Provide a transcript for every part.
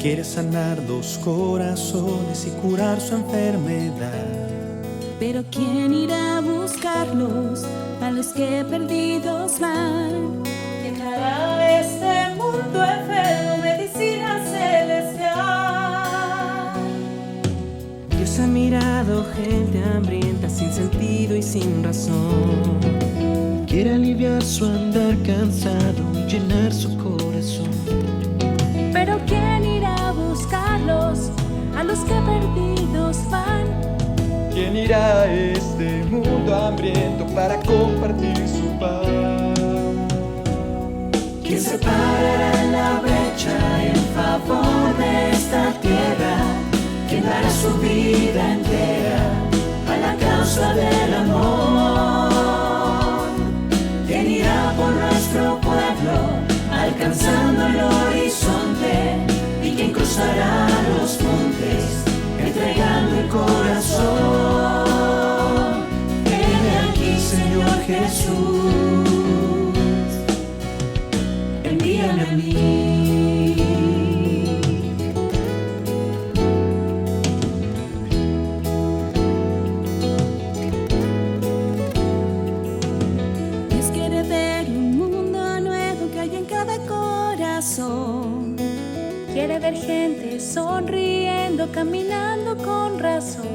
Quiere sanar los corazones y curar su enfermedad. Pero ¿quién irá a buscarlos a los que perdidos van? ¿Quién dará a este mundo enfermo medicina celestial? Dios ha mirado gente hambrienta sin sentido y sin razón. Quiere aliviar su andar cansado y llenar su corazón. Pero ¿quién irá a buscarlos a los que perdidos van? ¿Quién irá a este mundo hambriento para compartir su pan? ¿Quién se parará en la brecha en favor de esta tierra? ¿Quién dará su vida entera a la causa del amor? ¿Quién irá por nuestro pueblo alcanzando el horizonte? ¿Y quién cruzará los montes entregando el corazón? Heme aquí, Señor Jesús, envíame a mí. Dios quiere ver un mundo nuevo que hay en cada corazón. Quiere ver gente sonriendo, caminando con razón.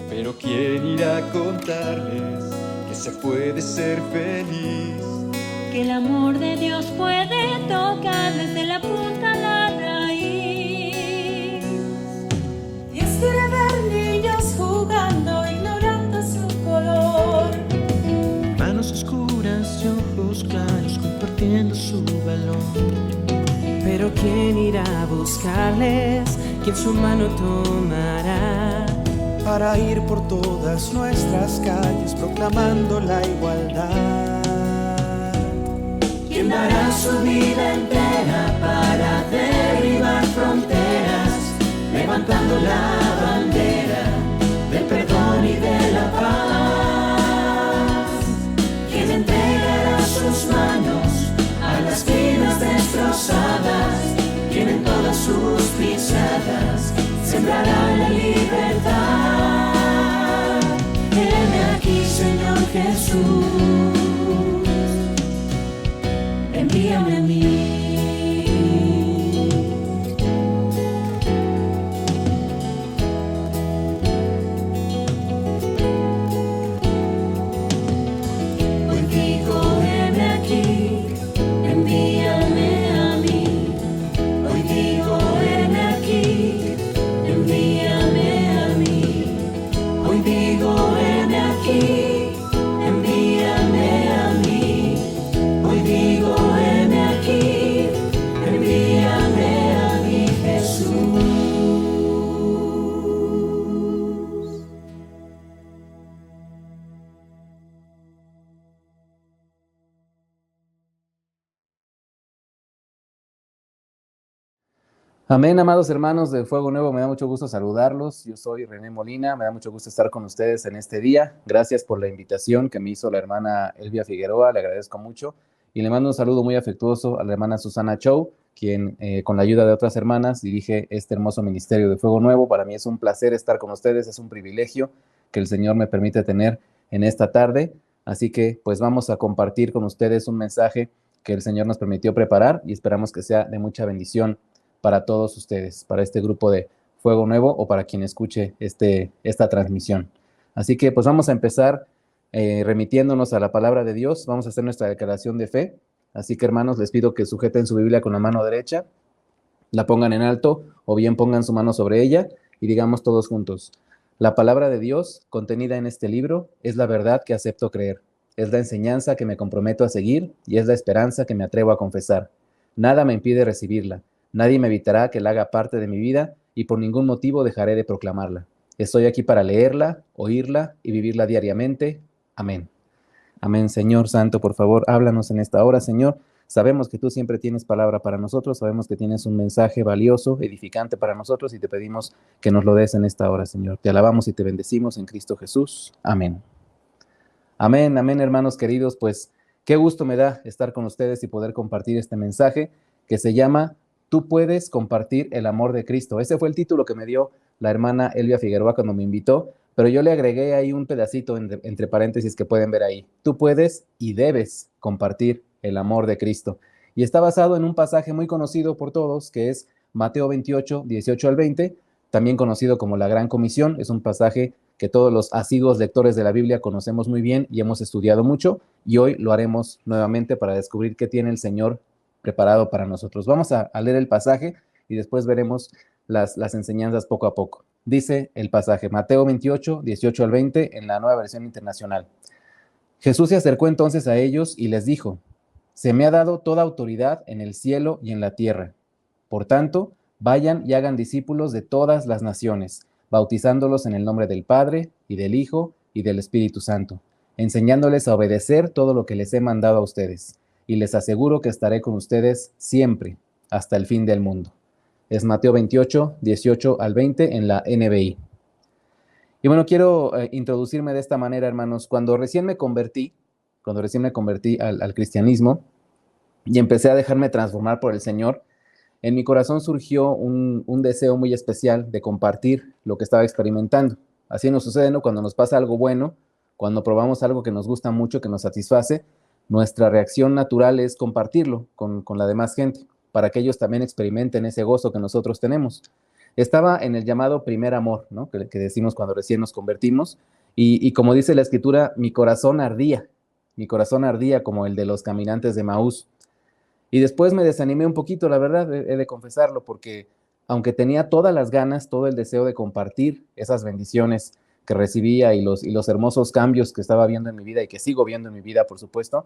Pero ¿quién irá a contarles que se puede ser feliz? Que el amor de Dios puede tocar desde la punta a la raíz. Dios quiere ver niños jugando, ignorando su color. Manos oscuras y ojos claros compartiendo su balón. Pero ¿quién irá a buscarles? ¿Quién su mano tomará? Para ir por todas nuestras calles proclamando la igualdad. ¿Quién dará su vida entera para derribar fronteras, levantando la bandera del perdón y de la paz? ¿Quién entregará sus manos a las vidas destrozadas? ¿Quién en todas sus pisadas sembrará la libertad? Heme aquí, Señor Jesús, envíame a mí. Hoy digo, heme aquí, envíame a mí. Hoy digo, heme aquí, envíame a mí. Hoy digo, heme aquí, envíame a mí. Hoy digo, heme aquí, envíame a mí, Jesús. Amén, amados hermanos del Fuego Nuevo, me da mucho gusto saludarlos. Yo soy René Molina, me da mucho gusto estar con ustedes en este día. Gracias por la invitación que me hizo la hermana Elvia Figueroa, le agradezco mucho. Y le mando un saludo muy afectuoso a la hermana Susana Chow, quien con la ayuda de otras hermanas dirige este hermoso ministerio de Fuego Nuevo. Para mí es un placer estar con ustedes, es un privilegio que el Señor me permite tener en esta tarde. Así que pues vamos a compartir con ustedes un mensaje que el Señor nos permitió preparar y esperamos que sea de mucha bendición para todos ustedes, para este grupo de Fuego Nuevo o para quien escuche esta transmisión. Así que pues vamos a empezar remitiéndonos a la palabra de Dios. Vamos a hacer nuestra declaración de fe. Así que hermanos, les pido que sujeten su Biblia con la mano derecha, la pongan en alto o bien pongan su mano sobre ella y digamos todos juntos: la palabra de Dios contenida en este libro es la verdad que acepto creer. es la enseñanza que me comprometo a seguir y es la esperanza que me atrevo a confesar. Nada me impide recibirla. Nadie me evitará que la haga parte de mi vida y por ningún motivo dejaré de proclamarla. Estoy aquí para leerla, oírla y vivirla diariamente. Amén. Amén. Señor Santo, por favor, háblanos en esta hora, Señor. Sabemos que tú siempre tienes palabra para nosotros, sabemos que tienes un mensaje valioso, edificante para nosotros y te pedimos que nos lo des en esta hora, Señor. Te alabamos y te bendecimos en Cristo Jesús. Amén. Amén, amén, hermanos queridos. Pues qué gusto me da estar con ustedes y poder compartir este mensaje que se llama Tú puedes compartir el amor de Cristo. Ese fue el título que me dio la hermana Elvia Figueroa cuando me invitó, pero yo le agregué ahí un pedacito entre paréntesis que pueden ver ahí. Tú puedes y debes compartir el amor de Cristo. Y está basado en un pasaje muy conocido por todos, que es Mateo 28, 18 al 20, también conocido como la Gran Comisión. Es un pasaje que todos los asiduos lectores de la Biblia conocemos muy bien y hemos estudiado mucho, y hoy lo haremos nuevamente para descubrir qué tiene el Señor preparado para nosotros. Vamos a leer el pasaje y después veremos las enseñanzas poco a poco. Dice el pasaje, Mateo 28, 18 al 20, en la Nueva Versión Internacional. Jesús se acercó entonces a ellos y les dijo: Se me ha dado toda autoridad en el cielo y en la tierra. Por tanto, vayan y hagan discípulos de todas las naciones, bautizándolos en el nombre del Padre, y del Hijo, y del Espíritu Santo, enseñándoles a obedecer todo lo que les he mandado a ustedes. Y les aseguro que estaré con ustedes siempre, hasta el fin del mundo. Es Mateo 28, 18 al 20 en la NBI. Y bueno, quiero introducirme de esta manera, hermanos. Cuando recién me convertí al cristianismo y empecé a dejarme transformar por el Señor, en mi corazón surgió un deseo muy especial de compartir lo que estaba experimentando. Así nos sucede, ¿no? Cuando nos pasa algo bueno, cuando probamos algo que nos gusta mucho, que nos satisface, nuestra reacción natural es compartirlo con la demás gente, para que ellos también experimenten ese gozo que nosotros tenemos. Estaba en el llamado primer amor, ¿no? que decimos cuando recién nos convertimos, y como dice la Escritura, mi corazón ardía como el de los caminantes de Maús. Y después me desanimé un poquito, la verdad, he de confesarlo, porque aunque tenía todas las ganas, todo el deseo de compartir esas bendiciones que recibía y los hermosos cambios que estaba viendo en mi vida y que sigo viendo en mi vida, por supuesto,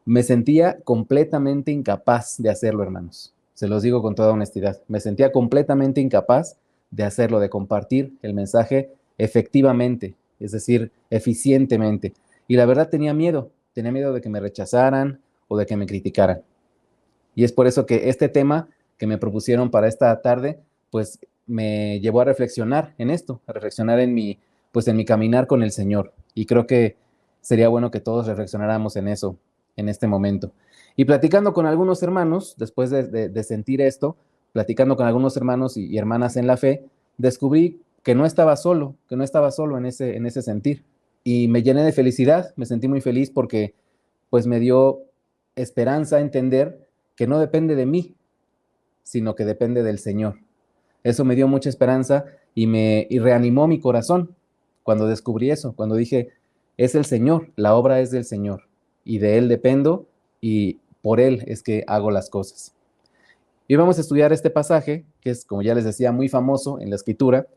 me sentía completamente incapaz de hacerlo, hermanos. Se los digo con toda honestidad. Me sentía completamente incapaz de hacerlo, de compartir el mensaje efectivamente, es decir, eficientemente. Y la verdad tenía miedo de que me rechazaran o de que me criticaran. Y es por eso que este tema que me propusieron para esta tarde, pues me llevó a reflexionar en esto, a reflexionar en mi caminar con el Señor. Y creo que sería bueno que todos reflexionáramos en eso en este momento. Y platicando con algunos hermanos, después de sentir esto, platicando con algunos hermanos y hermanas en la fe, descubrí que no estaba solo en ese sentir. Y me llené de felicidad, me sentí muy feliz porque pues me dio esperanza entender que no depende de mí, sino que depende del Señor. Eso me dio mucha esperanza y reanimó mi corazón cuando descubrí eso, cuando dije, es el Señor, la obra es del Señor, y de Él dependo, y por Él es que hago las cosas. Y vamos a estudiar este pasaje, que es, como ya les decía, muy famoso en la Escritura,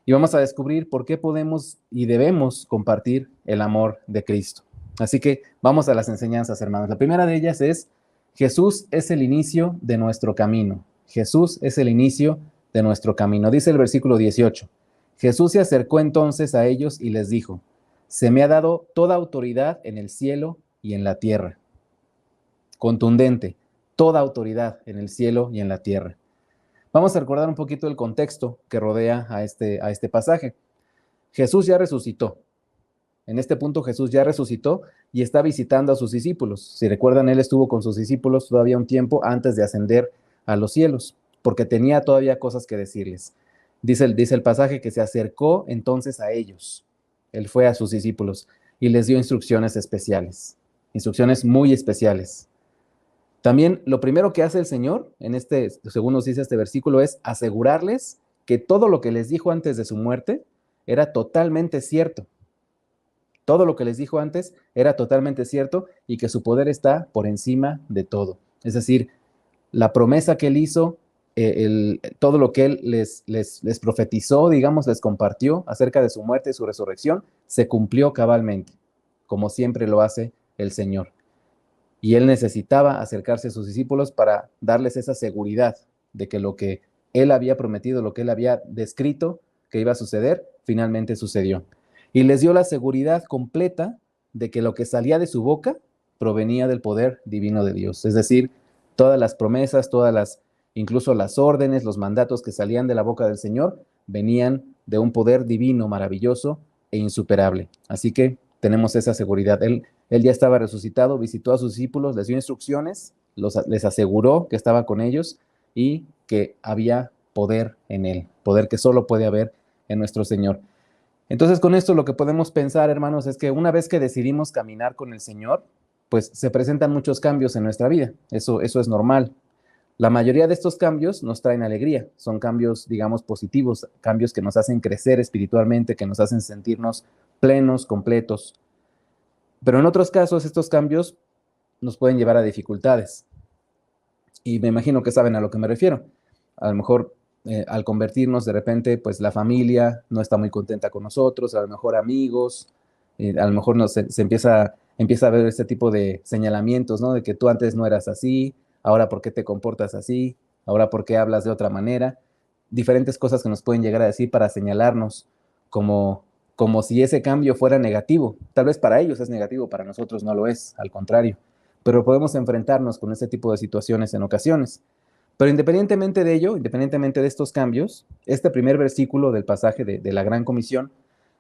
y vamos a descubrir por qué podemos y debemos compartir el amor de Cristo. Así que vamos a las enseñanzas, hermanos. La primera de ellas es, Jesús es el inicio de nuestro camino. Jesús es el inicio de nuestro camino. Dice el versículo 18. Jesús se acercó entonces a ellos y les dijo, se me ha dado toda autoridad en el cielo y en la tierra. Contundente, toda autoridad en el cielo y en la tierra. Vamos a recordar un poquito el contexto que rodea a este pasaje. Jesús ya resucitó. En este punto Jesús ya resucitó y está visitando a sus discípulos. Si recuerdan, Él estuvo con sus discípulos todavía un tiempo antes de ascender a los cielos, porque tenía todavía cosas que decirles. Dice el pasaje que se acercó entonces a ellos. Él fue a sus discípulos y les dio instrucciones especiales, instrucciones muy especiales. También lo primero que hace el Señor, según nos dice este versículo, es asegurarles que todo lo que les dijo antes de su muerte era totalmente cierto. Todo lo que les dijo antes era totalmente cierto y que su poder está por encima de todo. Es decir, la promesa que Él hizo, todo lo que Él les profetizó, digamos, les compartió acerca de su muerte y su resurrección, se cumplió cabalmente, como siempre lo hace el Señor. Y él necesitaba acercarse a sus discípulos para darles esa seguridad de que lo que él había prometido, lo que él había descrito que iba a suceder, finalmente sucedió. Y les dio la seguridad completa de que lo que salía de su boca provenía del poder divino de Dios. Es decir, todas las promesas, incluso las órdenes, los mandatos que salían de la boca del Señor, venían de un poder divino, maravilloso e insuperable. Así que tenemos esa seguridad. Él ya estaba resucitado, visitó a sus discípulos, les dio instrucciones, les aseguró que estaba con ellos y que había poder en él, poder que solo puede haber en nuestro Señor. Entonces, con esto lo que podemos pensar, hermanos, es que una vez que decidimos caminar con el Señor, pues se presentan muchos cambios en nuestra vida. Eso es normal. La mayoría de estos cambios nos traen alegría. Son cambios, digamos, positivos, cambios que nos hacen crecer espiritualmente, que nos hacen sentirnos plenos, completos. Pero en otros casos, estos cambios nos pueden llevar a dificultades. Y me imagino que saben a lo que me refiero. A lo mejor al convertirnos de repente, pues la familia no está muy contenta con nosotros, a lo mejor amigos, a lo mejor se empieza a ver este tipo de señalamientos, ¿no? De que tú antes no eras así, ahora por qué te comportas así, ahora por qué hablas de otra manera. Diferentes cosas que nos pueden llegar a decir para señalarnos como si ese cambio fuera negativo. Tal vez para ellos es negativo, para nosotros no lo es, al contrario. Pero podemos enfrentarnos con ese tipo de situaciones en ocasiones. Pero independientemente de ello, independientemente de estos cambios, este primer versículo del pasaje de la Gran Comisión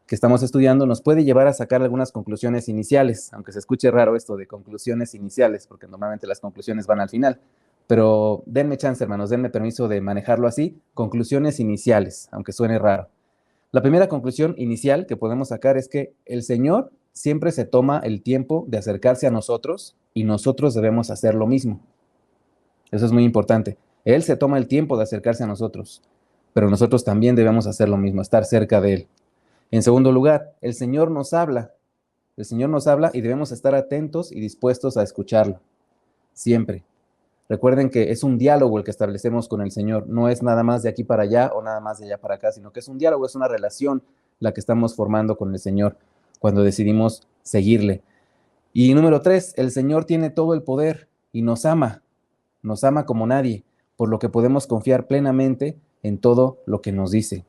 que estamos estudiando nos puede llevar a sacar algunas conclusiones iniciales, aunque se escuche raro esto de conclusiones iniciales, porque normalmente las conclusiones van al final. Pero denme chance, hermanos, denme permiso de manejarlo así, conclusiones iniciales, aunque suene raro. La primera conclusión inicial que podemos sacar es que el Señor siempre se toma el tiempo de acercarse a nosotros y nosotros debemos hacer lo mismo. Eso es muy importante. Él se toma el tiempo de acercarse a nosotros, pero nosotros también debemos hacer lo mismo, estar cerca de Él. En segundo lugar, el Señor nos habla. El Señor nos habla y debemos estar atentos y dispuestos a escucharlo. Siempre. Recuerden que es un diálogo el que establecemos con el Señor. No es nada más de aquí para allá o nada más de allá para acá, sino que es un diálogo, es una relación la que estamos formando con el Señor cuando decidimos seguirle. Y número 3, el Señor tiene todo el poder y nos ama como nadie, por lo que podemos confiar plenamente en todo lo que nos dice.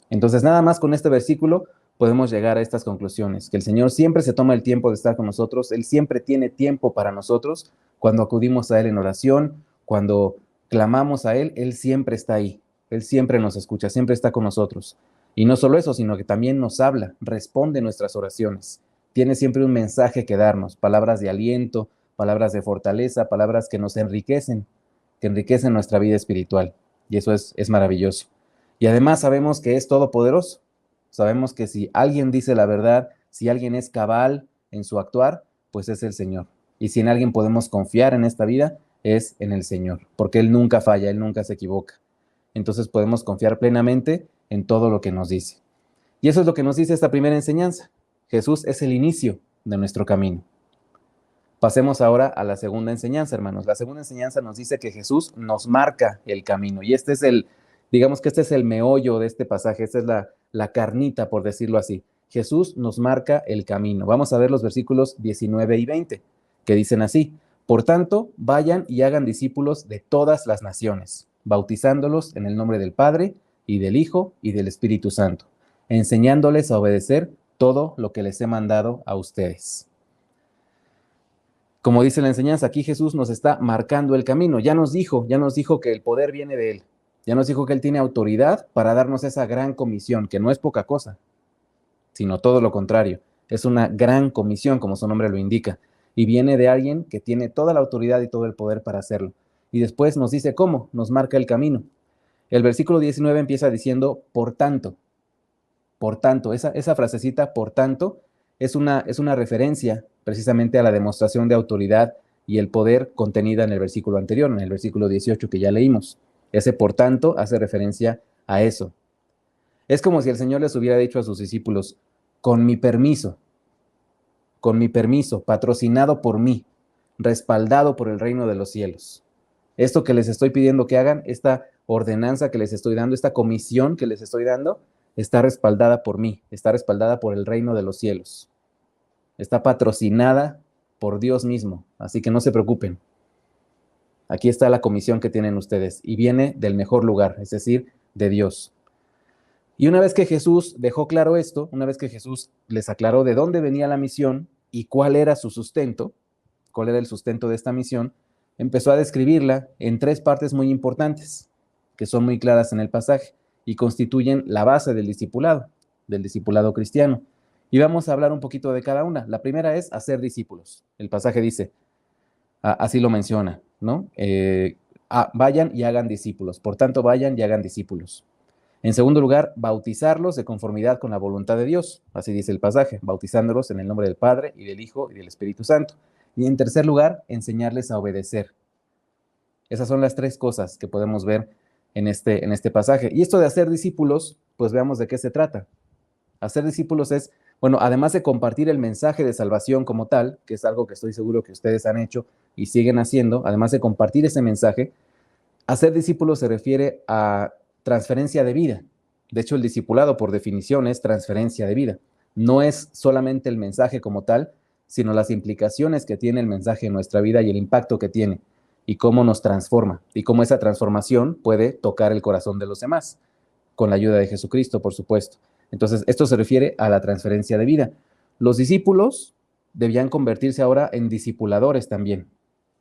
Entonces, nada más con este versículo podemos llegar a estas conclusiones, que el Señor siempre se toma el tiempo de estar con nosotros, Él siempre tiene tiempo para nosotros, cuando acudimos a Él en oración, cuando clamamos a Él, Él siempre está ahí, Él siempre nos escucha, siempre está con nosotros. Y no solo eso, sino que también nos habla, responde nuestras oraciones, tiene siempre un mensaje que darnos, palabras de aliento, palabras de fortaleza, palabras que nos enriquecen, que enriquecen nuestra vida espiritual. Y eso es maravilloso. Y además sabemos que es todopoderoso. Sabemos que si alguien dice la verdad, si alguien es cabal en su actuar, pues es el Señor. Y si en alguien podemos confiar en esta vida, es en el Señor, porque Él nunca falla, Él nunca se equivoca. Entonces podemos confiar plenamente en todo lo que nos dice. Y eso es lo que nos dice esta primera enseñanza. Jesús es el inicio de nuestro camino. Pasemos ahora a la segunda enseñanza, hermanos. La segunda enseñanza nos dice que Jesús nos marca el camino. Y digamos que este es el meollo de este pasaje, esta es la carnita, por decirlo así. Jesús nos marca el camino. Vamos a ver los versículos 19 y 20, que dicen así: por tanto, vayan y hagan discípulos de todas las naciones, bautizándolos en el nombre del Padre, y del Hijo, y del Espíritu Santo, enseñándoles a obedecer todo lo que les he mandado a ustedes. Como dice la enseñanza, aquí Jesús nos está marcando el camino. Ya nos dijo que el poder viene de Él. Ya nos dijo que Él tiene autoridad para darnos esa gran comisión, que no es poca cosa, sino todo lo contrario. Es una gran comisión, como su nombre lo indica, y viene de alguien que tiene toda la autoridad y todo el poder para hacerlo. Y después nos dice cómo, nos marca el camino. El versículo 19 empieza diciendo, por tanto, esa frasecita, por tanto, es una referencia precisamente a la demostración de autoridad y el poder contenida en el versículo anterior, en el versículo 18 que ya leímos. Ese por tanto hace referencia a eso. Es como si el Señor les hubiera dicho a sus discípulos, con mi permiso, patrocinado por mí, respaldado por el reino de los cielos. Esto que les estoy pidiendo que hagan, esta ordenanza que les estoy dando, esta comisión que les estoy dando, está respaldada por mí, está respaldada por el reino de los cielos. Está patrocinada por Dios mismo, así que no se preocupen. Aquí está la comisión que tienen ustedes y viene del mejor lugar, es decir, de Dios. Y una vez que Jesús dejó claro esto, una vez que Jesús les aclaró de dónde venía la misión y cuál era su sustento, cuál era el sustento de esta misión, empezó a describirla en 3 partes muy importantes, que son muy claras en el pasaje y constituyen la base del discipulado cristiano. Y vamos a hablar un poquito de cada una. La primera es hacer discípulos. El pasaje dice, así lo menciona, ¿no? Vayan y hagan discípulos. Por tanto, vayan y hagan discípulos. En segundo lugar, bautizarlos de conformidad con la voluntad de Dios. Así dice el pasaje, bautizándolos en el nombre del Padre y del Hijo y del Espíritu Santo. Y en tercer lugar, enseñarles a obedecer. Esas son las 3 cosas que podemos ver en este pasaje. Y esto de hacer discípulos, pues veamos de qué se trata. Hacer discípulos es, bueno, además de compartir el mensaje de salvación como tal, que es algo que estoy seguro que ustedes han hecho y siguen haciendo, además de compartir ese mensaje, hacer discípulos se refiere a transferencia de vida. De hecho, el discipulado, por definición, es transferencia de vida. No es solamente el mensaje como tal, sino las implicaciones que tiene el mensaje en nuestra vida y el impacto que tiene, y cómo nos transforma, y cómo esa transformación puede tocar el corazón de los demás, con la ayuda de Jesucristo, por supuesto. Entonces, esto se refiere a la transferencia de vida. Los discípulos debían convertirse ahora en discipuladores también.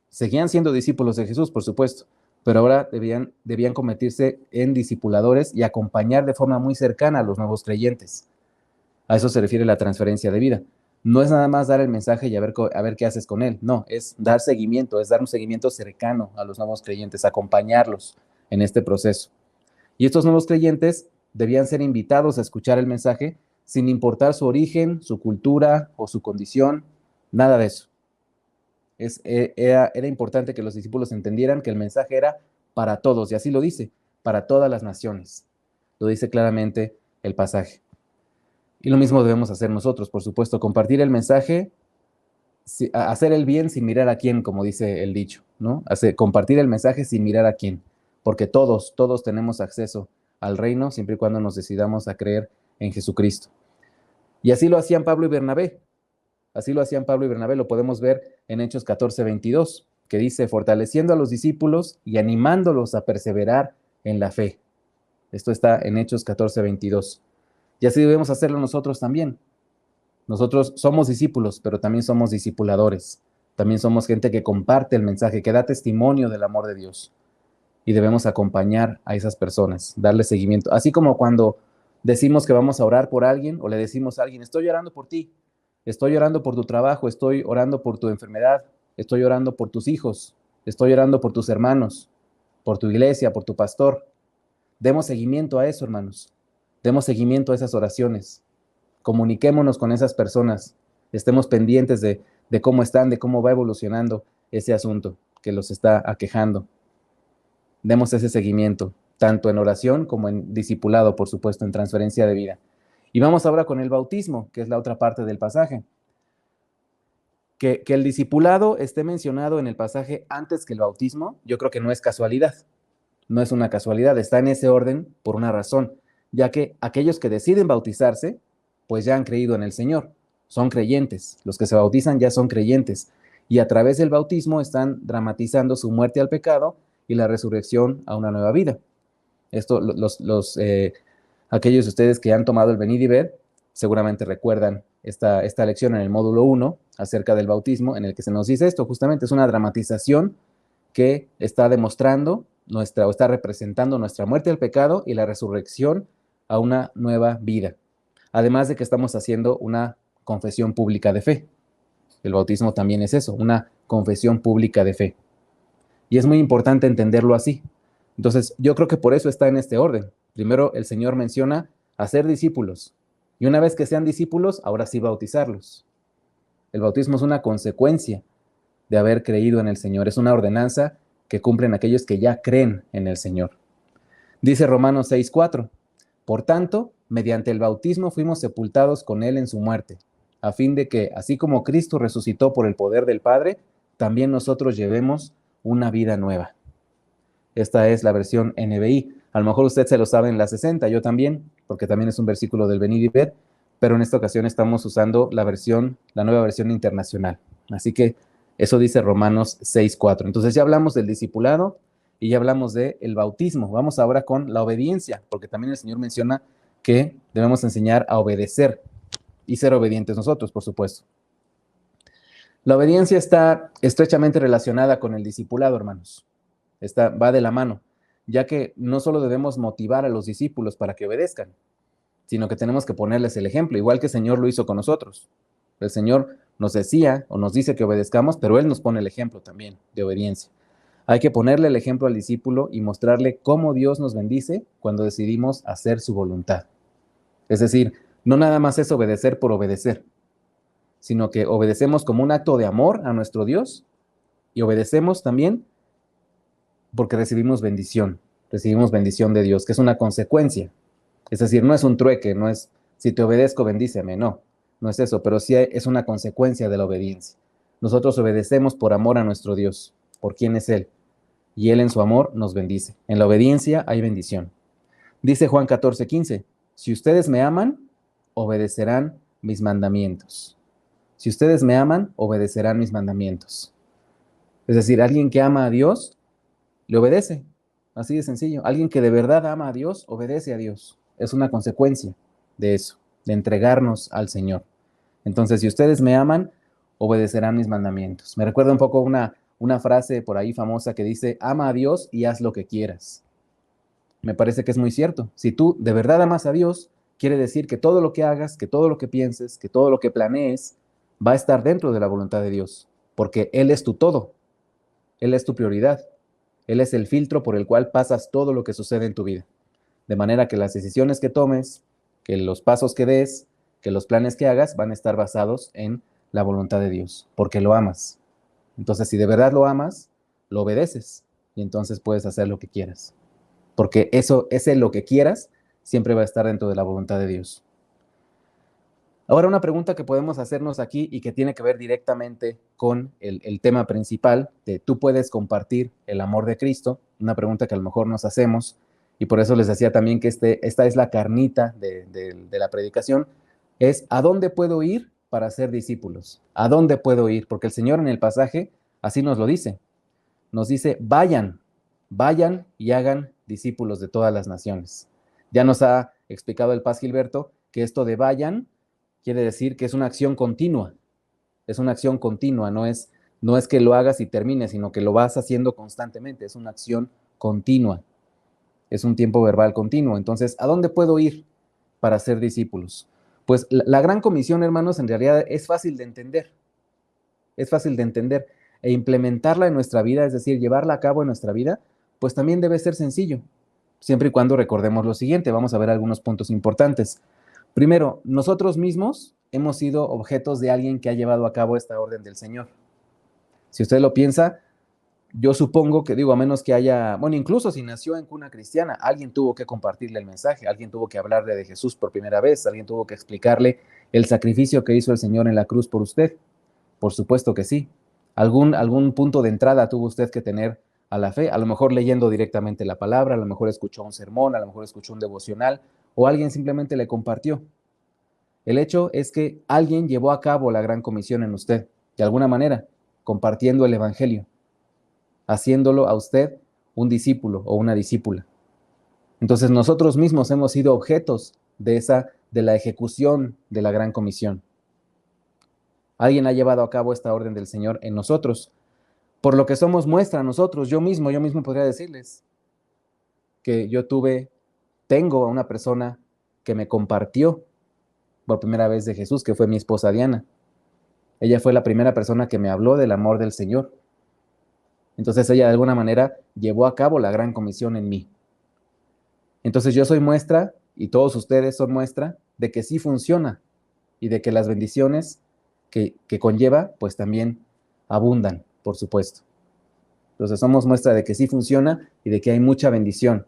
Seguían siendo discípulos de Jesús, por supuesto, pero ahora debían convertirse en discipuladores y acompañar de forma muy cercana a los nuevos creyentes. A eso se refiere la transferencia de vida. No es nada más dar el mensaje y a ver qué haces con él. No, es dar seguimiento, es dar un seguimiento cercano a los nuevos creyentes, acompañarlos en este proceso. Y estos nuevos creyentes debían ser invitados a escuchar el mensaje sin importar su origen, su cultura o su condición, nada de eso. Era importante que los discípulos entendieran que el mensaje era para todos, y así lo dice, para todas las naciones. Lo dice claramente el pasaje. Y lo mismo debemos hacer nosotros, por supuesto, compartir el mensaje, hacer el bien sin mirar a quién, como dice el dicho, ¿no? Compartir el mensaje sin mirar a quién, porque todos tenemos acceso al reino siempre y cuando nos decidamos a creer en Jesucristo. Y así lo hacían Pablo y Bernabé. Lo podemos ver en Hechos 14:22, que dice, fortaleciendo a los discípulos y animándolos a perseverar en la fe. Esto está en Hechos 14:22. Y así debemos hacerlo nosotros también. Nosotros somos discípulos, pero también somos discipuladores. También somos gente que comparte el mensaje, que da testimonio del amor de Dios. Y debemos acompañar a esas personas, darle seguimiento. Así como cuando decimos que vamos a orar por alguien o le decimos a alguien, estoy orando por ti, estoy orando por tu trabajo, estoy orando por tu enfermedad, estoy orando por tus hijos, estoy orando por tus hermanos, por tu iglesia, por tu pastor. Demos seguimiento a eso, hermanos. Demos seguimiento a esas oraciones. Comuniquémonos con esas personas. Estemos pendientes de cómo están, de cómo va evolucionando ese asunto que los está aquejando. Demos ese seguimiento, tanto en oración como en discipulado, por supuesto, en transferencia de vida. Y vamos ahora con el bautismo, que es la otra parte del pasaje. Que el discipulado esté mencionado en el pasaje antes que el bautismo, yo creo que no es casualidad. No es una casualidad, está en ese orden por una razón, ya que aquellos que deciden bautizarse, pues ya han creído en el Señor, son creyentes. Los que se bautizan ya son creyentes, y a través del bautismo están dramatizando su muerte al pecado y la resurrección a una nueva vida. Esto, aquellos de ustedes que han tomado el Venid y Ved, seguramente recuerdan esta lección en el módulo 1 acerca del bautismo, en el que se nos dice esto, justamente es una dramatización que está demostrando o está representando nuestra muerte al pecado y la resurrección a una nueva vida. Además de que estamos haciendo una confesión pública de fe. El bautismo también es eso, una confesión pública de fe. Y es muy importante entenderlo así. Entonces, yo creo que por eso está en este orden. Primero, el Señor menciona hacer discípulos. Y una vez que sean discípulos, ahora sí bautizarlos. El bautismo es una consecuencia de haber creído en el Señor. Es una ordenanza que cumplen aquellos que ya creen en el Señor. Dice Romanos 6:4, por tanto, mediante el bautismo fuimos sepultados con Él en su muerte, a fin de que, así como Cristo resucitó por el poder del Padre, también nosotros llevemos una vida nueva. Esta es la versión NBI. A lo mejor usted se lo sabe en la 60, yo también, porque también es un versículo del Venid y Ved, pero en esta ocasión estamos usando la nueva versión internacional. Así que eso dice Romanos 6:4. Entonces ya hablamos del discipulado y ya hablamos del bautismo. Vamos ahora con la obediencia, porque también el Señor menciona que debemos enseñar a obedecer y ser obedientes nosotros, por supuesto. La obediencia está estrechamente relacionada con el discipulado, hermanos. Va de la mano, ya que no solo debemos motivar a los discípulos para que obedezcan, sino que tenemos que ponerles el ejemplo, igual que el Señor lo hizo con nosotros. El Señor nos decía o nos dice que obedezcamos, pero Él nos pone el ejemplo también de obediencia. Hay que ponerle el ejemplo al discípulo y mostrarle cómo Dios nos bendice cuando decidimos hacer su voluntad. Es decir, no nada más es obedecer por obedecer, sino que obedecemos como un acto de amor a nuestro Dios y obedecemos también porque recibimos bendición de Dios, que es una consecuencia. Es decir, no es un trueque, no es si te obedezco, bendíceme, no es eso, pero sí es una consecuencia de la obediencia. Nosotros obedecemos por amor a nuestro Dios, por quién es Él, y Él en su amor nos bendice. En la obediencia hay bendición. Dice Juan 14:15, si ustedes me aman, obedecerán mis mandamientos. Si ustedes me aman, obedecerán mis mandamientos. Es decir, alguien que ama a Dios, le obedece. Así de sencillo. Alguien que de verdad ama a Dios, obedece a Dios. Es una consecuencia de eso, de entregarnos al Señor. Entonces, si ustedes me aman, obedecerán mis mandamientos. Me recuerda un poco una frase por ahí famosa que dice, ama a Dios y haz lo que quieras. Me parece que es muy cierto. Si tú de verdad amas a Dios, quiere decir que todo lo que hagas, que todo lo que pienses, que todo lo que planees, va a estar dentro de la voluntad de Dios, porque Él es tu todo. Él es tu prioridad. Él es el filtro por el cual pasas todo lo que sucede en tu vida. De manera que las decisiones que tomes, que los pasos que des, que los planes que hagas van a estar basados en la voluntad de Dios, porque lo amas. Entonces, si de verdad lo amas, lo obedeces y entonces puedes hacer lo que quieras. Porque ese lo que quieras siempre va a estar dentro de la voluntad de Dios. Ahora, una pregunta que podemos hacernos aquí y que tiene que ver directamente con el tema principal de tú puedes compartir el amor de Cristo, una pregunta que a lo mejor nos hacemos, y por eso les decía también que esta es la carnita de la predicación, es ¿a dónde puedo ir para ser discípulos? ¿A dónde puedo ir? Porque el Señor en el pasaje así nos lo dice. Nos dice, vayan y hagan discípulos de todas las naciones. Ya nos ha explicado el Paz Gilberto que esto de vayan quiere decir que es una acción continua. Es una acción continua, no es que lo hagas y termines, sino que lo vas haciendo constantemente. Es una acción continua. Es un tiempo verbal continuo. Entonces, ¿a dónde puedo ir para ser discípulos? Pues la gran comisión, hermanos, en realidad es fácil de entender. Es fácil de entender. E implementarla en nuestra vida, es decir, llevarla a cabo en nuestra vida, pues también debe ser sencillo. Siempre y cuando recordemos lo siguiente. Vamos a ver algunos puntos importantes. Primero, nosotros mismos hemos sido objetos de alguien que ha llevado a cabo esta orden del Señor. Si usted lo piensa, yo supongo que, a menos que haya, incluso si nació en cuna cristiana, alguien tuvo que compartirle el mensaje, alguien tuvo que hablarle de Jesús por primera vez, alguien tuvo que explicarle el sacrificio que hizo el Señor en la cruz por usted. Por supuesto que sí. Algún punto de entrada tuvo usted que tener a la fe, a lo mejor leyendo directamente la palabra, a lo mejor escuchó un sermón, a lo mejor escuchó un devocional, o alguien simplemente le compartió. El hecho es que alguien llevó a cabo la gran comisión en usted, de alguna manera, compartiendo el evangelio, haciéndolo a usted un discípulo o una discípula. Entonces nosotros mismos hemos sido objetos de la ejecución de la gran comisión. Alguien ha llevado a cabo esta orden del Señor en nosotros, por lo que somos muestra nosotros. Yo mismo podría decirles que tengo a una persona que me compartió por primera vez de Jesús, que fue mi esposa Diana. Ella fue la primera persona que me habló del amor del Señor. Entonces ella de alguna manera llevó a cabo la gran comisión en mí. Entonces yo soy muestra, y todos ustedes son muestra, de que sí funciona, y de que las bendiciones que conlleva, pues también abundan, por supuesto. Entonces somos muestra de que sí funciona, y de que hay mucha bendición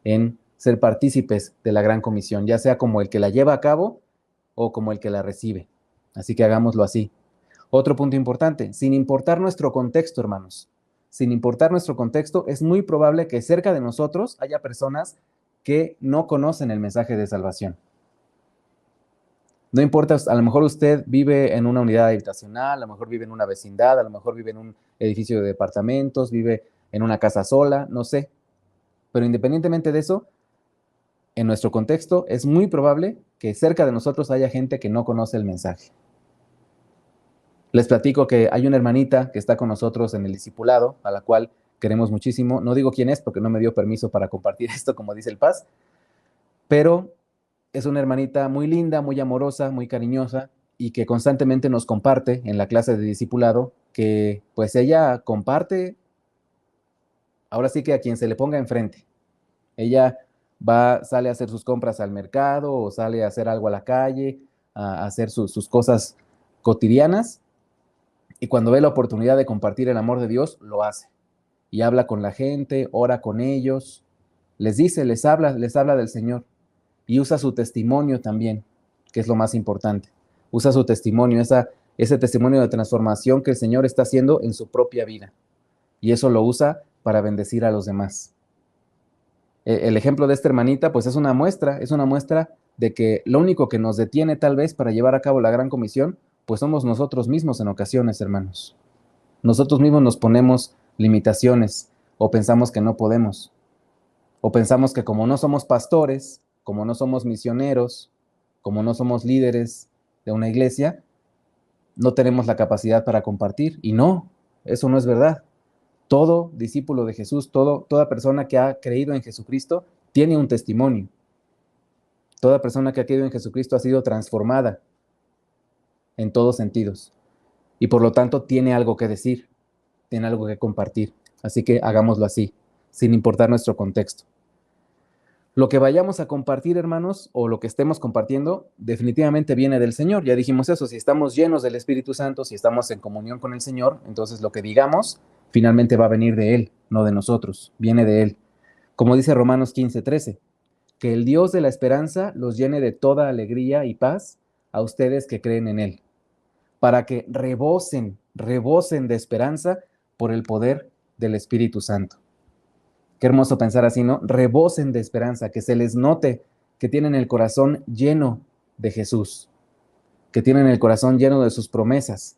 en ser partícipes de la gran comisión, ya sea como el que la lleva a cabo, o como el que la recibe. Así que hagámoslo así. Otro punto importante, sin importar nuestro contexto, hermanos, sin importar nuestro contexto, es muy probable que cerca de nosotros haya personas que no conocen el mensaje de salvación. No importa, a lo mejor usted vive en una unidad habitacional, a lo mejor vive en una vecindad, a lo mejor vive en un edificio de departamentos, vive en una casa sola, no sé. Pero independientemente de eso, en nuestro contexto es muy probable que cerca de nosotros haya gente que no conoce el mensaje. Les platico que hay una hermanita que está con nosotros en el discipulado, a la cual queremos muchísimo. No digo quién es porque no me dio permiso para compartir esto, como dice el Paz, pero es una hermanita muy linda, muy amorosa, muy cariñosa y que constantemente nos comparte en la clase de discipulado que pues ella comparte, ahora sí que a quien se le ponga enfrente. Ella sale a hacer sus compras al mercado o sale a hacer algo a la calle, a hacer sus cosas cotidianas, y cuando ve la oportunidad de compartir el amor de Dios, lo hace. Y habla con la gente, ora con ellos, les dice, les habla del Señor. Y usa su testimonio también, que es lo más importante. Usa su testimonio, ese testimonio de transformación que el Señor está haciendo en su propia vida. Y eso lo usa para bendecir a los demás. El ejemplo de esta hermanita, pues es una muestra de que lo único que nos detiene tal vez para llevar a cabo la gran comisión, pues somos nosotros mismos en ocasiones, hermanos. Nosotros mismos nos ponemos limitaciones o pensamos que no podemos. O pensamos que como no somos pastores, como no somos misioneros, como no somos líderes de una iglesia, no tenemos la capacidad para compartir. Y no, eso no es verdad. Todo discípulo de Jesús, toda persona que ha creído en Jesucristo, tiene un testimonio. Toda persona que ha creído en Jesucristo ha sido transformada en todos sentidos. Y por lo tanto tiene algo que decir, tiene algo que compartir. Así que hagámoslo así, sin importar nuestro contexto. Lo que vayamos a compartir, hermanos, o lo que estemos compartiendo, definitivamente viene del Señor. Ya dijimos eso, si estamos llenos del Espíritu Santo, si estamos en comunión con el Señor, entonces lo que digamos finalmente va a venir de Él, no de nosotros, viene de Él. Como dice Romanos 15:13, que el Dios de la esperanza los llene de toda alegría y paz a ustedes que creen en Él, para que rebosen de esperanza por el poder del Espíritu Santo. Qué hermoso pensar así, ¿no? Rebosen de esperanza, que se les note que tienen el corazón lleno de Jesús, que tienen el corazón lleno de sus promesas,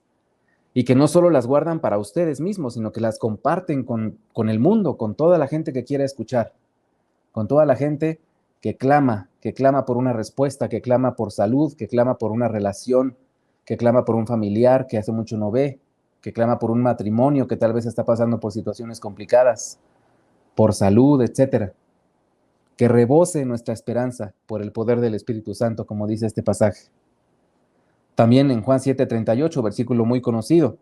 y que no solo las guardan para ustedes mismos, sino que las comparten con el mundo, con toda la gente que quiera escuchar, con toda la gente que clama por una respuesta, que clama por salud, que clama por una relación, que clama por un familiar que hace mucho no ve, que clama por un matrimonio que tal vez está pasando por situaciones complicadas, por salud, etcétera. Que rebose nuestra esperanza por el poder del Espíritu Santo, como dice este pasaje. También en Juan 7:38, versículo muy conocido,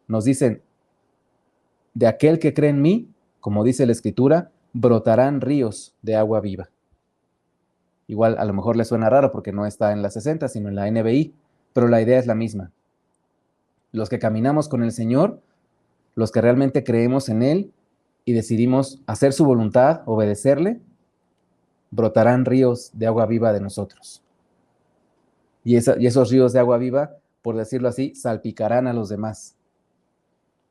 nos dicen, de aquel que cree en mí, como dice la Escritura, brotarán ríos de agua viva. Igual a lo mejor le suena raro porque no está en la 60, sino en la NBI, pero la idea es la misma. Los que caminamos con el Señor, los que realmente creemos en Él y decidimos hacer su voluntad, obedecerle, brotarán ríos de agua viva de nosotros. Y esos ríos de agua viva, por decirlo así, salpicarán a los demás,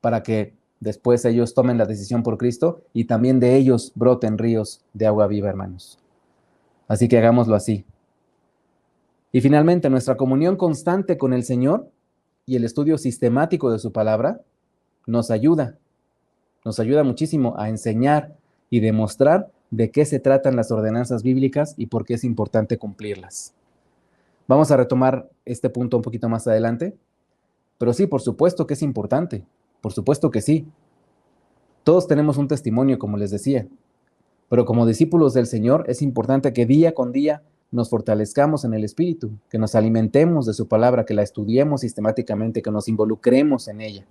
para que después ellos tomen la decisión por Cristo y también de ellos broten ríos de agua viva, hermanos. Así que hagámoslo así. Y finalmente, nuestra comunión constante con el Señor y el estudio sistemático de su palabra nos ayuda muchísimo a enseñar y demostrar de qué se tratan las ordenanzas bíblicas y por qué es importante cumplirlas. Vamos a retomar este punto un poquito más adelante, pero sí, por supuesto que es importante, por supuesto que sí. Todos tenemos un testimonio, como les decía, pero como discípulos del Señor es importante que día con día nos fortalezcamos en el Espíritu, que nos alimentemos de su palabra, que la estudiemos sistemáticamente, que nos involucremos en ella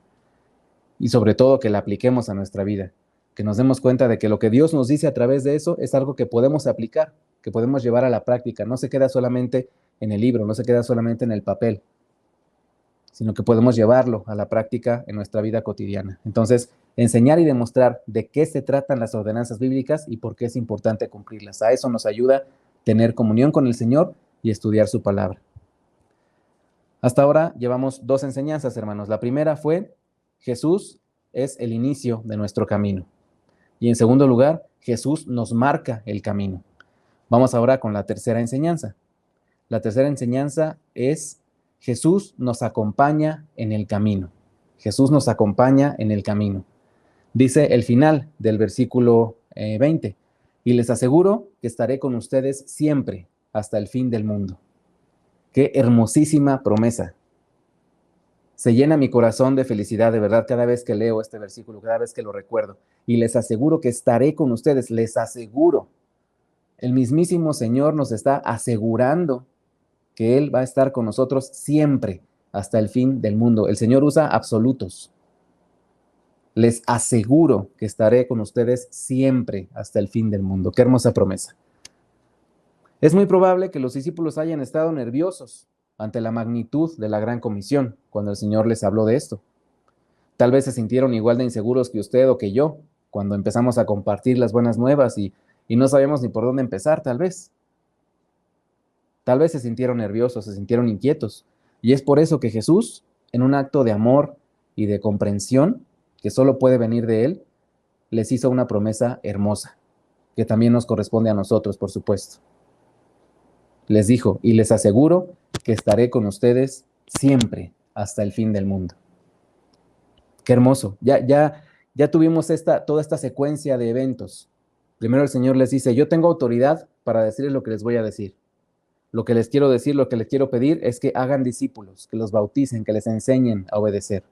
y sobre todo que la apliquemos a nuestra vida, que nos demos cuenta de que lo que Dios nos dice a través de eso es algo que podemos aplicar, que podemos llevar a la práctica, no se queda solamente en el libro, no se queda solamente en el papel, sino que podemos llevarlo a la práctica en nuestra vida cotidiana. Entonces, enseñar y demostrar de qué se tratan las ordenanzas bíblicas y por qué es importante cumplirlas. A eso nos ayuda tener comunión con el Señor y estudiar su palabra. Hasta ahora llevamos 2 enseñanzas, hermanos. La primera fue, Jesús es el inicio de nuestro camino. Y en segundo lugar, Jesús nos marca el camino. Vamos ahora con la tercera enseñanza. La tercera enseñanza es: Jesús nos acompaña en el camino. Jesús nos acompaña en el camino. Dice el final del versículo 20, y les aseguro que estaré con ustedes siempre hasta el fin del mundo. Qué hermosísima promesa. Se llena mi corazón de felicidad, de verdad, cada vez que leo este versículo, cada vez que lo recuerdo. Y les aseguro que estaré con ustedes, les aseguro. El mismísimo Señor nos está asegurando que Él va a estar con nosotros siempre hasta el fin del mundo. El Señor usa absolutos. Les aseguro que estaré con ustedes siempre hasta el fin del mundo. Qué hermosa promesa. Es muy probable que los discípulos hayan estado nerviosos ante la magnitud de la gran comisión cuando el Señor les habló de esto. Tal vez se sintieron igual de inseguros que usted o que yo cuando empezamos a compartir las buenas nuevas y no sabíamos ni por dónde empezar, tal vez. Tal vez se sintieron nerviosos, se sintieron inquietos. Y es por eso que Jesús, en un acto de amor y de comprensión, que solo puede venir de Él, les hizo una promesa hermosa, que también nos corresponde a nosotros, por supuesto. Les dijo, y les aseguro que estaré con ustedes siempre hasta el fin del mundo. Qué hermoso. Ya tuvimos toda esta secuencia de eventos. Primero el Señor les dice, yo tengo autoridad para decirles lo que les voy a decir. Lo que les quiero decir, lo que les quiero pedir es que hagan discípulos, que los bauticen, que les enseñen a obedecer.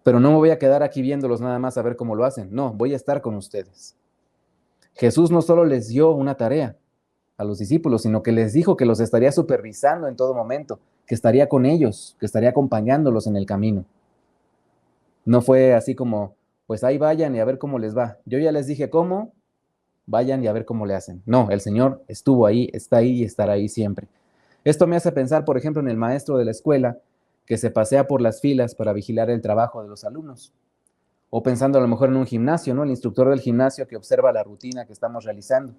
Pero no me voy a quedar aquí viéndolos nada más a ver cómo lo hacen. No, voy a estar con ustedes. Jesús no solo les dio una tarea a los discípulos, sino que les dijo que los estaría supervisando en todo momento, que estaría con ellos, que estaría acompañándolos en el camino. No fue así como, pues ahí vayan y a ver cómo les va. Yo ya les dije cómo, vayan y a ver cómo le hacen. No, el Señor estuvo ahí, está ahí y estará ahí siempre. Esto me hace pensar, por ejemplo, en el maestro de la escuela que se pasea por las filas para vigilar el trabajo de los alumnos. O pensando a lo mejor en un gimnasio, ¿no? El instructor del gimnasio que observa la rutina que estamos realizando.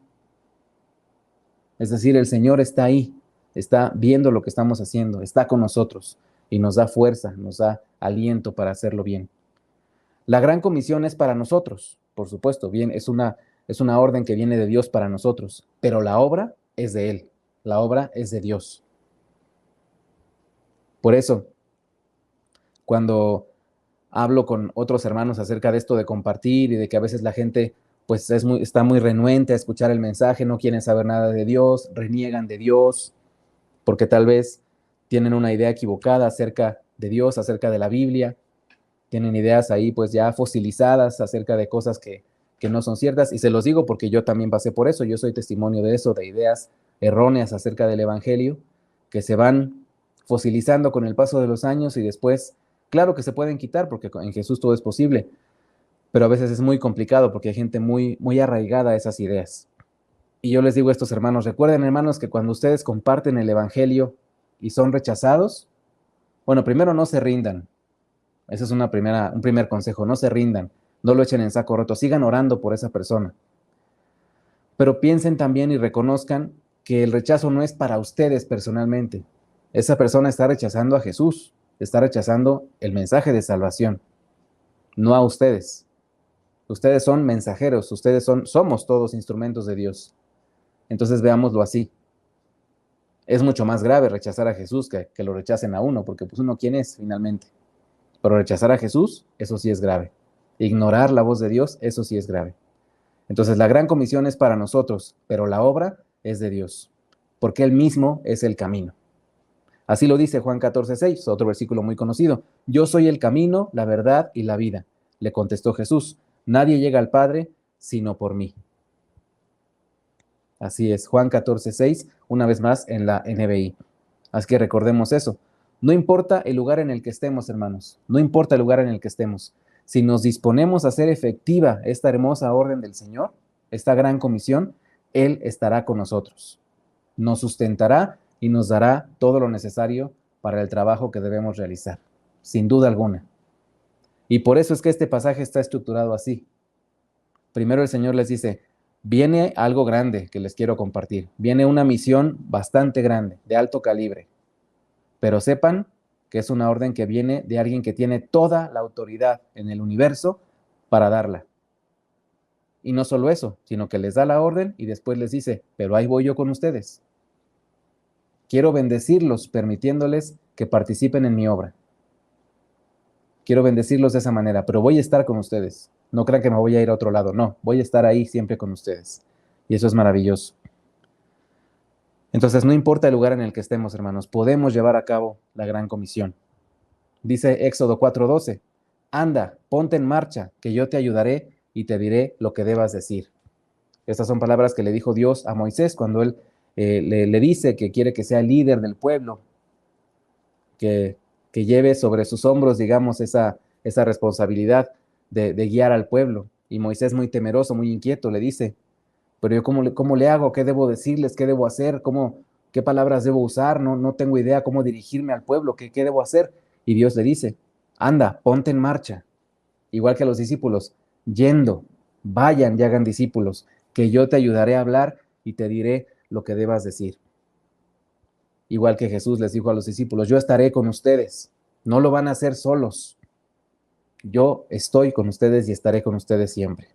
Es decir, el Señor está ahí, está viendo lo que estamos haciendo, está con nosotros y nos da fuerza, nos da aliento para hacerlo bien. La gran comisión es para nosotros, por supuesto, bien, es una orden que viene de Dios para nosotros, pero la obra es de Él, la obra es de Dios. Por eso, cuando hablo con otros hermanos acerca de esto de compartir y de que a veces la gente pues está muy renuente a escuchar el mensaje, no quieren saber nada de Dios, reniegan de Dios, porque tal vez tienen una idea equivocada acerca de Dios, acerca de la Biblia, tienen ideas ahí pues ya fosilizadas acerca de cosas que no son ciertas, y se los digo porque yo también pasé por eso, yo soy testimonio de eso, de ideas erróneas acerca del Evangelio, que se van fosilizando con el paso de los años y después, claro que se pueden quitar porque en Jesús todo es posible, pero a veces es muy complicado porque hay gente muy, muy arraigada a esas ideas. Y yo les digo a estos hermanos, recuerden hermanos que cuando ustedes comparten el Evangelio y son rechazados, bueno, primero no se rindan. Ese es un primer consejo, no se rindan, no lo echen en saco roto, sigan orando por esa persona. Pero piensen también y reconozcan que el rechazo no es para ustedes personalmente. Esa persona está rechazando a Jesús, está rechazando el mensaje de salvación, no a ustedes. Ustedes son mensajeros, somos todos instrumentos de Dios. Entonces veámoslo así. Es mucho más grave rechazar a Jesús que lo rechacen a uno, porque pues uno, ¿quién es finalmente? Pero rechazar a Jesús, eso sí es grave. Ignorar la voz de Dios, eso sí es grave. Entonces la gran comisión es para nosotros, pero la obra es de Dios, porque Él mismo es el camino. Así lo dice Juan 14:6, otro versículo muy conocido. Yo soy el camino, la verdad y la vida. Le contestó Jesús, nadie llega al Padre sino por mí. Así es, Juan 14:6, una vez más en la NBI. Así que recordemos eso. No importa el lugar en el que estemos, hermanos, no importa el lugar en el que estemos. Si nos disponemos a hacer efectiva esta hermosa orden del Señor, esta gran comisión, Él estará con nosotros. Nos sustentará y nos dará todo lo necesario para el trabajo que debemos realizar, sin duda alguna. Y por eso es que este pasaje está estructurado así. Primero el Señor les dice, viene algo grande que les quiero compartir. Viene una misión bastante grande, de alto calibre. Pero sepan que es una orden que viene de alguien que tiene toda la autoridad en el universo para darla. Y no solo eso, sino que les da la orden y después les dice, pero ahí voy yo con ustedes. Quiero bendecirlos permitiéndoles que participen en mi obra. Quiero bendecirlos de esa manera, pero voy a estar con ustedes. No crean que me voy a ir a otro lado, no, voy a estar ahí siempre con ustedes. Y eso es maravilloso. Entonces, no importa el lugar en el que estemos, hermanos, podemos llevar a cabo la gran comisión. Dice Éxodo 4:12, anda, ponte en marcha, que yo te ayudaré y te diré lo que debas decir. Estas son palabras que le dijo Dios a Moisés cuando él le dice que quiere que sea líder del pueblo, que lleve sobre sus hombros, digamos, esa responsabilidad de guiar al pueblo. Y Moisés, muy temeroso, muy inquieto, le dice, pero yo ¿cómo le hago? ¿Qué debo decirles? ¿Qué debo hacer? ¿Qué palabras debo usar? No tengo idea cómo dirigirme al pueblo. ¿Qué debo hacer? Y Dios le dice, anda, ponte en marcha. Igual que a los discípulos, yendo, vayan y hagan discípulos, que yo te ayudaré a hablar y te diré lo que debas decir. Igual que Jesús les dijo a los discípulos, yo estaré con ustedes, no lo van a hacer solos. Yo estoy con ustedes y estaré con ustedes siempre.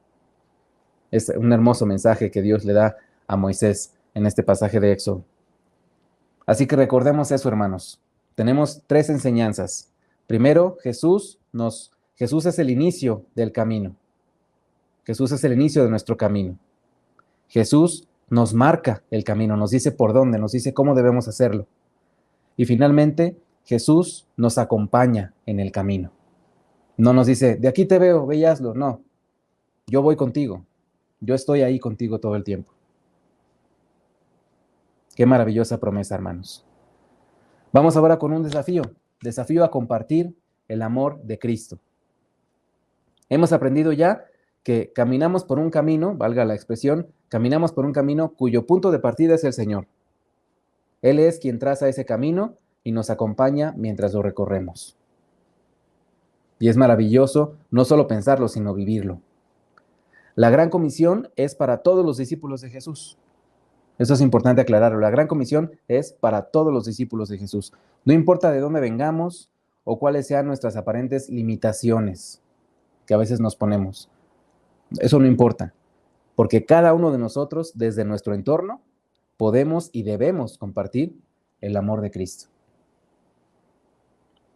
Es un hermoso mensaje que Dios le da a Moisés en este pasaje de Éxodo. Así que recordemos eso, hermanos. Tenemos 3 enseñanzas. Primero, Jesús es el inicio del camino. Jesús es el inicio de nuestro camino. Jesús nos marca el camino, nos dice por dónde, nos dice cómo debemos hacerlo. Y finalmente, Jesús nos acompaña en el camino. No nos dice, de aquí te veo, ve y hazlo. No, yo voy contigo. Yo estoy ahí contigo todo el tiempo. Qué maravillosa promesa, hermanos. Vamos ahora con un desafío a compartir el amor de Cristo. Hemos aprendido ya que caminamos por un camino, valga la expresión, caminamos por un camino cuyo punto de partida es el Señor. Él es quien traza ese camino y nos acompaña mientras lo recorremos. Y es maravilloso no solo pensarlo, sino vivirlo. La gran comisión es para todos los discípulos de Jesús. Eso es importante aclararlo. La gran comisión es para todos los discípulos de Jesús. No importa de dónde vengamos o cuáles sean nuestras aparentes limitaciones que a veces nos ponemos. Eso no importa, porque cada uno de nosotros, desde nuestro entorno, podemos y debemos compartir el amor de Cristo.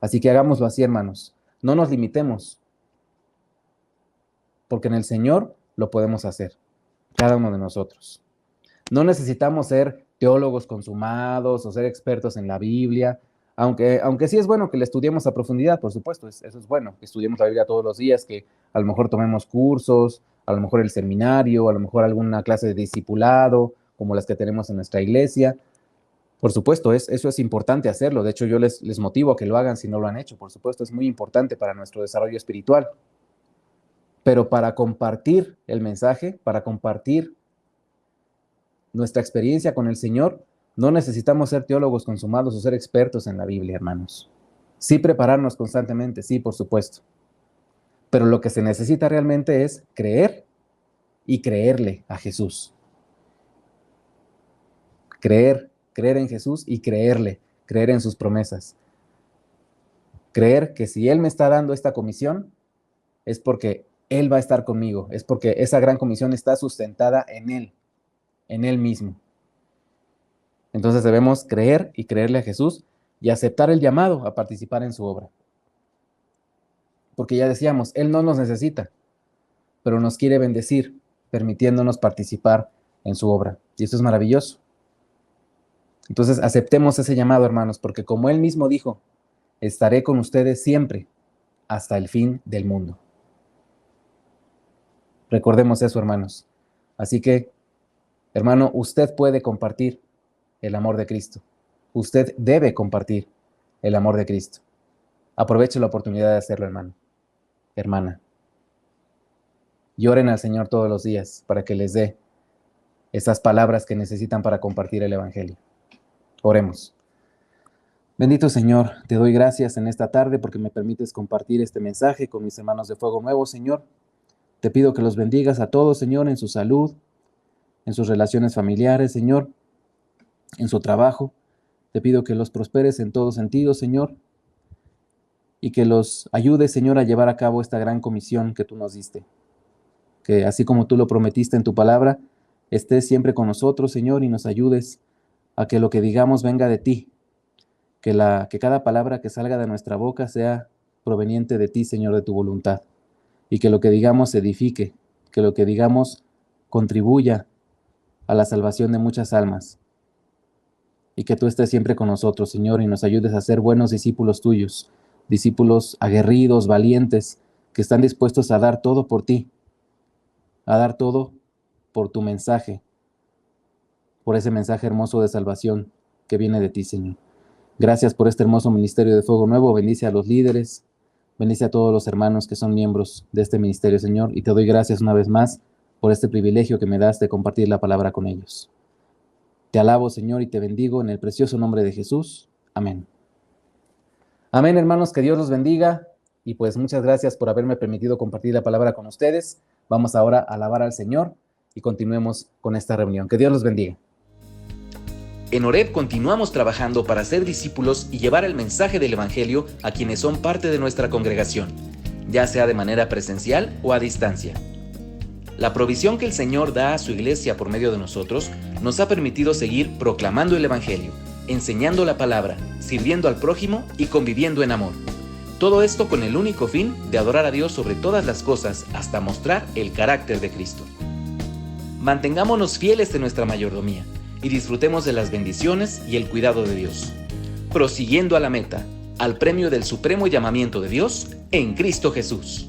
Así que hagámoslo así, hermanos. No nos limitemos, porque en el Señor lo podemos hacer, cada uno de nosotros. No necesitamos ser teólogos consumados o ser expertos en la Biblia, aunque sí es bueno que la estudiemos a profundidad, por supuesto, eso es bueno, que estudiemos la Biblia todos los días, que a lo mejor tomemos cursos, a lo mejor el seminario, a lo mejor alguna clase de discipulado, como las que tenemos en nuestra iglesia. Por supuesto, eso es importante hacerlo. De hecho, yo les motivo a que lo hagan si no lo han hecho. Por supuesto, es muy importante para nuestro desarrollo espiritual. Pero para compartir el mensaje, para compartir nuestra experiencia con el Señor, no necesitamos ser teólogos consumados o ser expertos en la Biblia, hermanos. Sí prepararnos constantemente, sí, por supuesto. Pero lo que se necesita realmente es creer y creerle a Jesús. Creer en Jesús y creer en sus promesas. Creer que si Él me está dando esta comisión, es porque Él va a estar conmigo, es porque esa gran comisión está sustentada en Él mismo. Entonces debemos creer y creerle a Jesús y aceptar el llamado a participar en su obra. Porque ya decíamos, Él no nos necesita, pero nos quiere bendecir, permitiéndonos participar en su obra. Y eso es maravilloso. Entonces aceptemos ese llamado, hermanos, porque como Él mismo dijo, estaré con ustedes siempre, hasta el fin del mundo. Recordemos eso, hermanos. Así que, hermano, usted puede compartir el amor de Cristo. Usted debe compartir el amor de Cristo. Aproveche la oportunidad de hacerlo, hermano, hermana. Y oren al Señor todos los días para que les dé esas palabras que necesitan para compartir el Evangelio. Oremos. Bendito Señor, te doy gracias en esta tarde porque me permites compartir este mensaje con mis hermanos de Fuego Nuevo, Señor. Te pido que los bendigas a todos, Señor, en su salud, en sus relaciones familiares, Señor, en su trabajo. Te pido que los prosperes en todo sentido, Señor, y que los ayudes, Señor, a llevar a cabo esta gran comisión que tú nos diste. Que así como tú lo prometiste en tu palabra, estés siempre con nosotros, Señor, y nos ayudes a que lo que digamos venga de ti, que cada palabra que salga de nuestra boca sea proveniente de ti, Señor, de tu voluntad, y que lo que digamos edifique, que lo que digamos contribuya a la salvación de muchas almas, y que tú estés siempre con nosotros, Señor, y nos ayudes a ser buenos discípulos tuyos, discípulos aguerridos, valientes, que están dispuestos a dar todo por ti, a dar todo por tu mensaje, por ese mensaje hermoso de salvación que viene de ti, Señor. Gracias por este hermoso ministerio de Fuego Nuevo. Bendice a los líderes, bendice a todos los hermanos que son miembros de este ministerio, Señor, y te doy gracias una vez más por este privilegio que me das de compartir la palabra con ellos. Te alabo, Señor, y te bendigo en el precioso nombre de Jesús. Amén. Amén, hermanos, que Dios los bendiga, y pues muchas gracias por haberme permitido compartir la palabra con ustedes. Vamos ahora a alabar al Señor y continuemos con esta reunión. Que Dios los bendiga. En Oreb continuamos trabajando para ser discípulos y llevar el mensaje del Evangelio a quienes son parte de nuestra congregación, ya sea de manera presencial o a distancia. La provisión que el Señor da a su iglesia por medio de nosotros nos ha permitido seguir proclamando el Evangelio, enseñando la palabra, sirviendo al prójimo y conviviendo en amor. Todo esto con el único fin de adorar a Dios sobre todas las cosas hasta mostrar el carácter de Cristo. Mantengámonos fieles en nuestra mayordomía y disfrutemos de las bendiciones y el cuidado de Dios, prosiguiendo a la meta, al premio del supremo llamamiento de Dios en Cristo Jesús.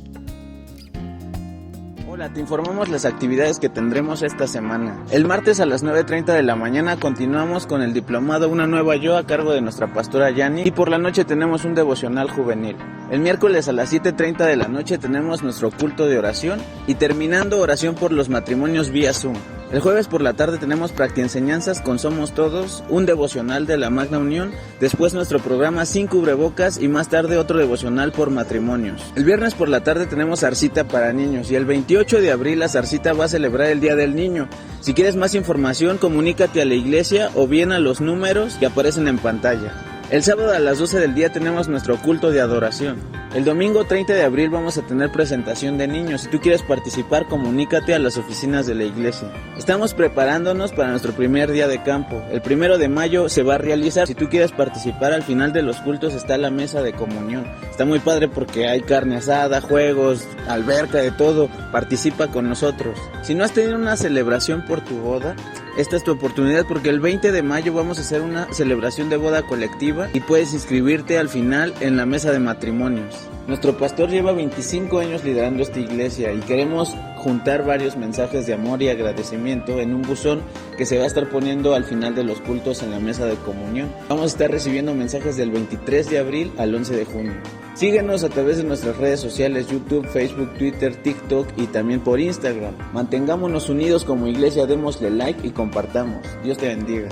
Hola, te informamos las actividades que tendremos esta semana. El martes a las 9:30 de la mañana continuamos con el diplomado Una Nueva Yo a cargo de nuestra pastora Yani, y por la noche tenemos un devocional juvenil. El miércoles a las 7:30 de la noche tenemos nuestro culto de oración y terminando oración por los matrimonios vía Zoom. El jueves por la tarde tenemos practienseñanzas con Somos Todos, un devocional de la Magna Unión, después nuestro programa Sin Cubrebocas y más tarde otro devocional por matrimonios. El viernes por la tarde tenemos Arcita para niños y el 28 de abril la Arcita va a celebrar el Día del Niño. Si quieres más información, comunícate a la iglesia o bien a los números que aparecen en pantalla. El sábado a las 12 del día tenemos nuestro culto de adoración. El domingo 30 de abril vamos a tener presentación de niños. Si tú quieres participar, comunícate a las oficinas de la iglesia. Estamos preparándonos para nuestro primer día de campo. El 1 de mayo se va a realizar. Si tú quieres participar, al final de los cultos está la mesa de comunión. Está muy padre porque hay carne asada, juegos, alberca, de todo. Participa con nosotros. Si no has tenido una celebración por tu boda, esta es tu oportunidad porque el 20 de mayo vamos a hacer una celebración de boda colectiva y puedes inscribirte al final en la mesa de matrimonios. Nuestro pastor lleva 25 años liderando esta iglesia y queremos juntar varios mensajes de amor y agradecimiento en un buzón que se va a estar poniendo al final de los cultos en la mesa de comunión. Vamos a estar recibiendo mensajes del 23 de abril al 11 de junio. Síguenos a través de nuestras redes sociales, YouTube, Facebook, Twitter, TikTok y también por Instagram. Mantengámonos unidos como iglesia, démosle like y compartamos. Dios te bendiga.